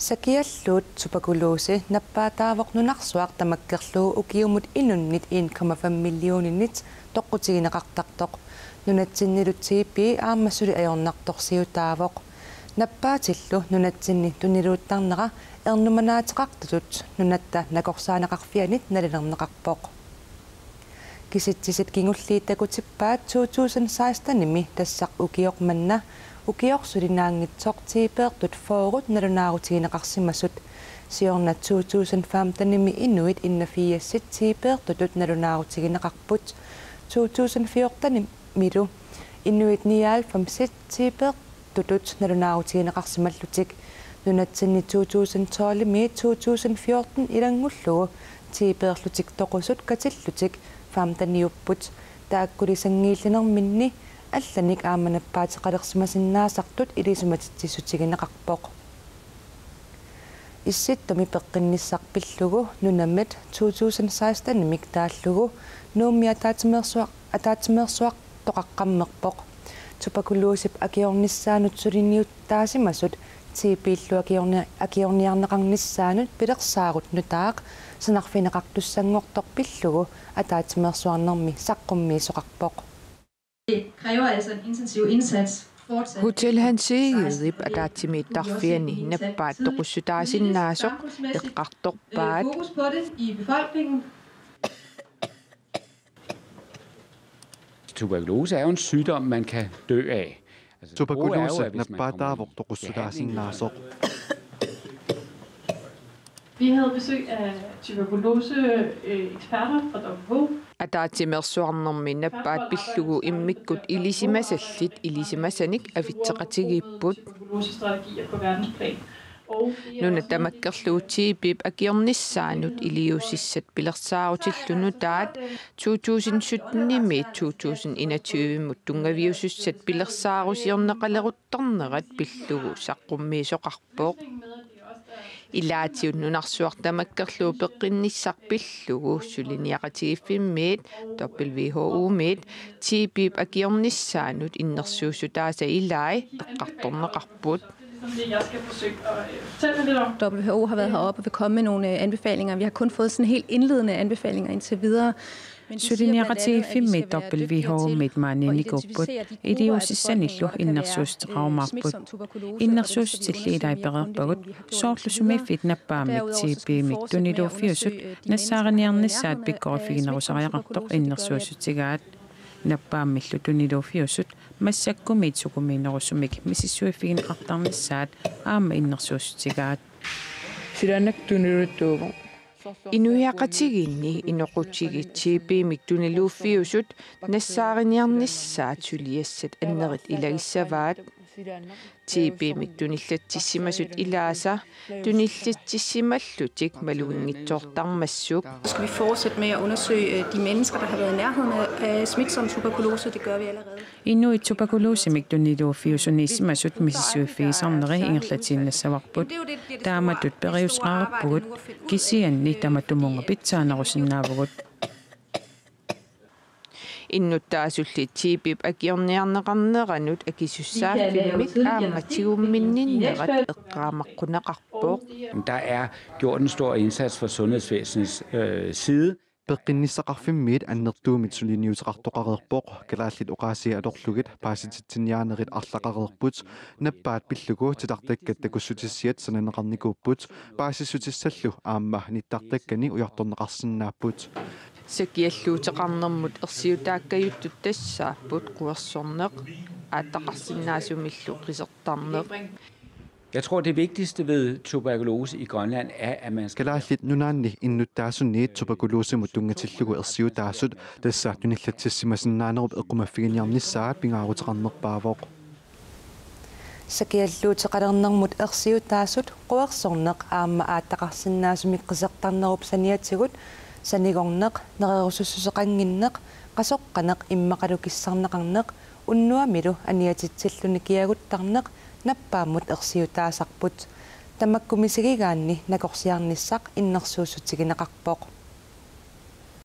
Sakialluut tuberkulose nappaataavoq nunarsuaq tamakkerluu ukiumut inunnit 1,5 millioninit toqqutigineqartartoq nunatsinnilutsiipi aammassuli ajornartorsiutaavoq nappaatillu nunatsinni tuniluuttarnera ernumanaatiqartatut nunatta nakorsaanaqarfianit nalinerneqarpoq kisitsisit kingulliitakutippaat 2016-nimi tassaq ukioq manna ukiorsulinaangitsoq foorut nalunaarutigineqarsimassut siorna 2015-nimi inuit innafiassit tiipeertutut nalunaarutigineqarput 2014-nimilu inuit niaalfamsit tiipeertutut nalunaarutigineqarsimallutik nunatsinni 2012-mi 2014 ilangullugu tiipeerlutik toqusut katillutik famtaniupput taakkulisangiillinerminni алланик ааманаппаатеқалерсимасиннаасартут илисуматитсиссутигинеқарпоқ исситтоми пеққинниссарпиллугу нунаммат 2016-нимик тааллугу нууммиатаатимерсуақ тоқаққаммерпоқ тупакулуусип акиорниссаанут сулиниуттаасимасут типииллу акиорниарнеқарниссаанут пилерсаарут нутаақ санарфинеқартуссангорторпиллугу атаатимерсуарнерми саққуммиисоқарпоқ kræver altså en intensiv indsats. Hotel Hansegiip ataatimiittarfiani nappaat toqussutaasinnaasoq eqqartorpaat Fokus på det i befolkningen. Tuberkulose er jo en sygdom, man kan dø af. Tuberkulose nappaataavoq toqussutaasinnaasoq. Vi havde besøg af tuberkulose-eksperter fra WHO. атаатимерсуарнэрми наппаат пиллугу иммиккут илисимасаллит илисимасаник авитсеқатигииппут Tuberkulosestrategier på verdensplan. нуна тамаккерлуутиипип акиорниссаанут илиусиссат пилерсаарутиллуну таат 2017-ними 2021-мут тунгавиусуссат пилерсаарусиорнеқалеруттарнерат пиллугу саққуммиисоқарпоқ илаатиут нунарсуартамаккерлуу пеққинниссарпиллугу сулиниақатигиффиммиит WHO-миит типип акиорниссаанут иннерсуусутааса илай эққарторнеқарпут WHO har været heroppe og vil komme med nogle anbefalinger. Vi har kun fået sådan helt indledende anbefalinger indtil videre. Сулиниақатигиффимми WHO митмааниникуппут илиусиссаниллу иннерсуустеқарумаарпут иннерсуустиллиилай перерпагут соорлусумииффит наппаамик типиимик тунилууффиусут нассаариниарниссаат пиккорифигинерусариақартоқ иннерсуусутигаат наппааммиллу тунилууффиусут массаккумиит сукумиинерусумик мисиссуиффигинеқартарниссаат аама иннерсуусутигаат силанак тунилуттуугу инуяқатигинни иноқутигитсиипиимик тунилууффиусут нассаарiniarnissaat сулиассат аннерит илагиссаваат типиимик туниллатсиссимасут илааса туниллатсиссималлутик малуингитсоортармассук. Skal vi fortsætte med at undersøge de mennesker, der har været i nærheden af smitsom tuberkulose? Det gør vi allerede. Inuit tuberkulosemik tuniluuffiusunnissimasut misissuiffigisarneri ingerlatiinnassavарпут тааматут периусqaarput kisianni tamatumunga pitsaanerusinnaavagut иннуттаасуллит типип акиорниарнеқарнеранут акисуссааффиммик ааматигумминниннерат эққаамаққунеқарпоқ. Der er gjort en stor indsats fra sundhedsvæsenets side. Peqqinnissaqarfimmiit annertuumit suliniuteqartoqareerpoq kalaallit oqaasiga alorlugit paasititsinniaanerit arlaqareerput nappaat pillugu titartakkat takussutissiat sananeqarnikuupput paasissutisallu aamma nittartakkani ujartorneqarsinnaapput сакиаллуутеқарнэрмут ерсиутааккаюттут тассааппут қуерсорнеқ ааттақарсиннаасумиллу қисертарнеқ. Jeg tror, det vigtigste ved tuberkulose i Grønland er, at man skal kalaallit nunaanni innuttaasunniit tuberkulosemut tungatillugu ersiutaasut tassa tunillatsissimasinnaanеруп эққумаффигиниарнissaat пингаарутеқарнерпаавоқ сакиаллуутеқалернэрмут ерсиутаасут қуерсорнеқ аама ааттақарсиннаасумик қисертарнеруп саниатигут санигорнеқ нерерусуссусеқангиннеқ қасоққанеқ иммақалукиссарнеқарнеқ уннуамилу аниатитсиллуни киагуттарнеқ наппааммут ерсиутаасарпут тамаккумисигигаанни накорсиарниссақ иннерсууссутигинеқарпоқ